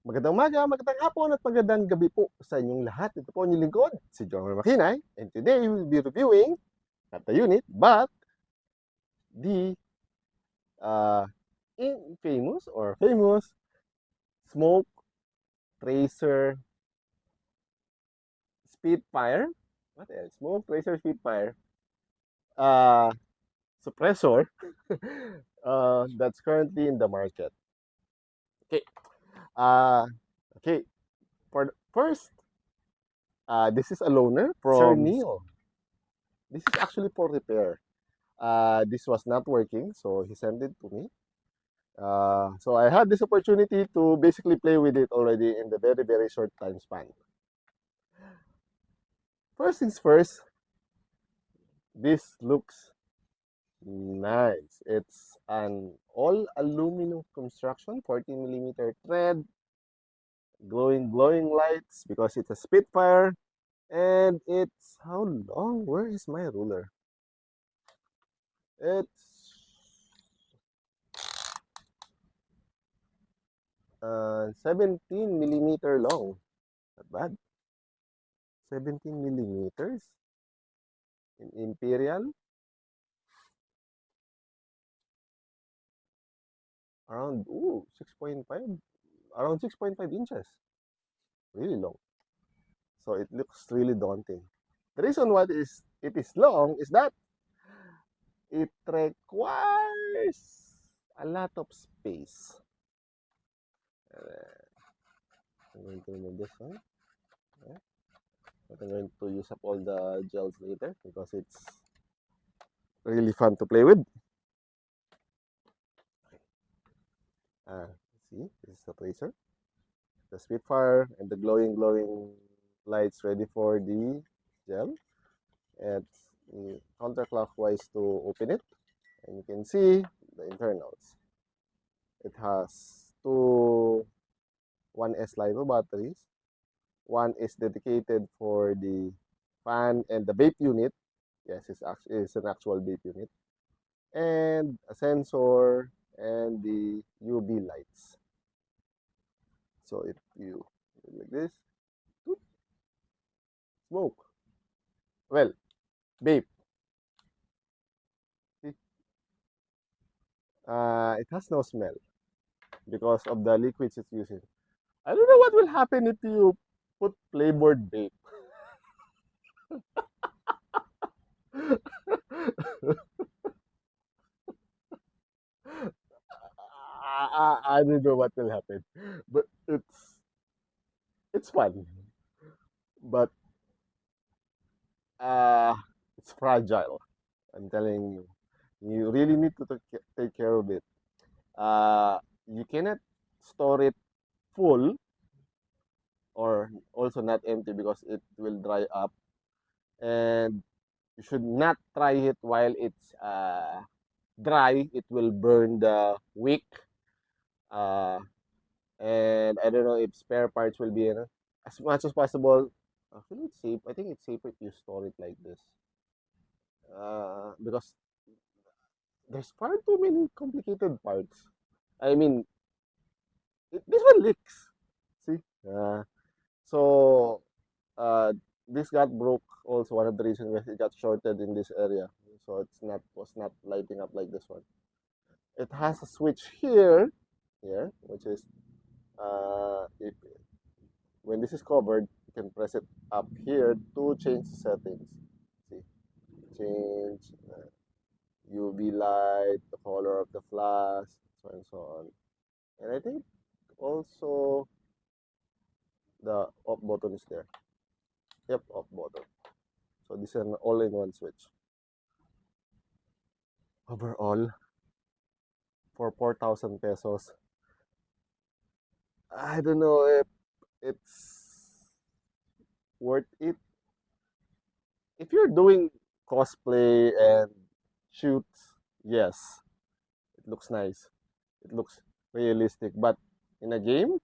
Magandang umaga, magandang hapon at magandang gabi po sa inyong lahat. Ito po ang inyong lingkod, si John Makinay. And today we will be reviewing, not the unit, but the uh, infamous or famous Smoke Tracer Spitfire. What else? Smoke Tracer Spitfire uh, suppressor that's currently in the market. Okay. Uh, okay. First, this is a loaner Sir from. Neil. This is actually for repair. This was not working, so he sent it to me. So I had this opportunity to basically play with it already in the very, very short time span. First things first, this looks nice. It's an all aluminum construction, 40mm thread, glowing lights because it's a Spitfire. And it's how long? Where is my ruler? It's 17mm long. Not bad. 17mm in Imperial. Around 6.5. Around 6.5 inches. Really long. So it looks really daunting. The reason why it is long is that it requires a lot of space. I'm going to remove this one. Yeah. But I'm going to use up all the gels later because it's really fun to play with. See, this is the tracer, the Spitfire, and the glowing lights ready for the gel. And counterclockwise to open it, and you can see the internals. It has two 1S LiPo batteries. One is dedicated for the fan and the vape unit. Yes, it's an actual vape unit. And a sensor and the UV lights. So if you do like this, smoke. Well, vape. It has no smell because of the liquids it's using. I don't know what will happen if you put playboard vape. I don't know what will happen, but it's fun. But uh, it's fragile. I'm telling you, you really need to take care of it. You cannot store it full or also not empty because it will dry up, and you should not try it while it's dry. It will burn the wick. Uh, and I don't know if spare parts will be enough. As much as possible. Actually, it's safe. I think it's safer if you store it like this. Because there's far too many complicated parts. I mean, this one leaks. See? So, uh, this got broke. Also, one of the reasons was it got shorted in this area. So it's not was not lighting up like this one. It has a switch here, which is if when this is covered, you can press it up here to change the settings. See, change UV light, the color of the flash, so and so on. And I think also the off button is there. Yep, off button. So this is an all-in-one switch. Overall, for 4,000 pesos, I don't know if it's worth it. If you're doing cosplay and shoots, yes, it looks nice. It looks realistic. But in a game,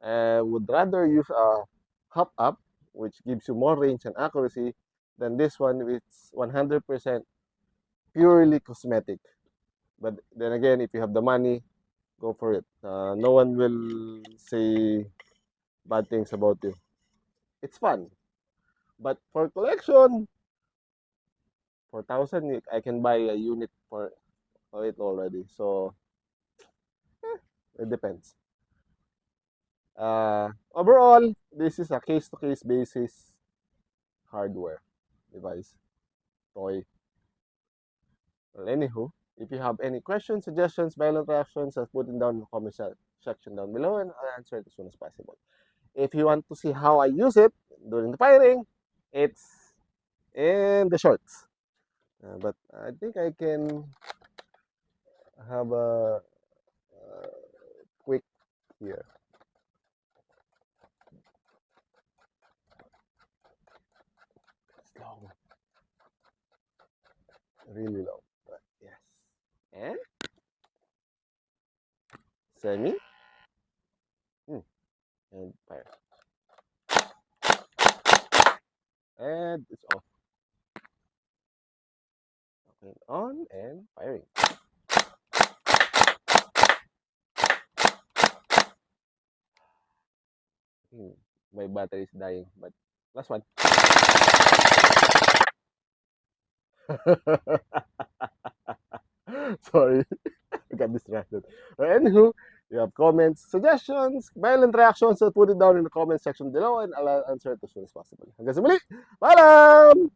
I would rather use a hop up, which gives you more range and accuracy, than this one, which is 100% purely cosmetic. But then again, if you have the money, go for it. No one will say bad things about you. It's fun. But for collection, 4,000, I can buy a unit for it already. So, it depends. Overall, this is a case-to-case basis hardware device, toy. Well, anywho, if you have any questions, suggestions, violent reactions, just put it down in the comment section down below and I'll answer it as soon as possible. If you want to see how I use it during the firing, it's in the shorts. But I think I can have a quick here. It's long. Really long. But yes. And semi. And fire. And it's off. Okay, on and firing. My battery is dying, but last one. Sorry, I got distracted. Anywho, you have comments, suggestions, violent reactions, so put it down in the comment section below and I'll answer it as soon as possible. Hanggang sa muli, paalam!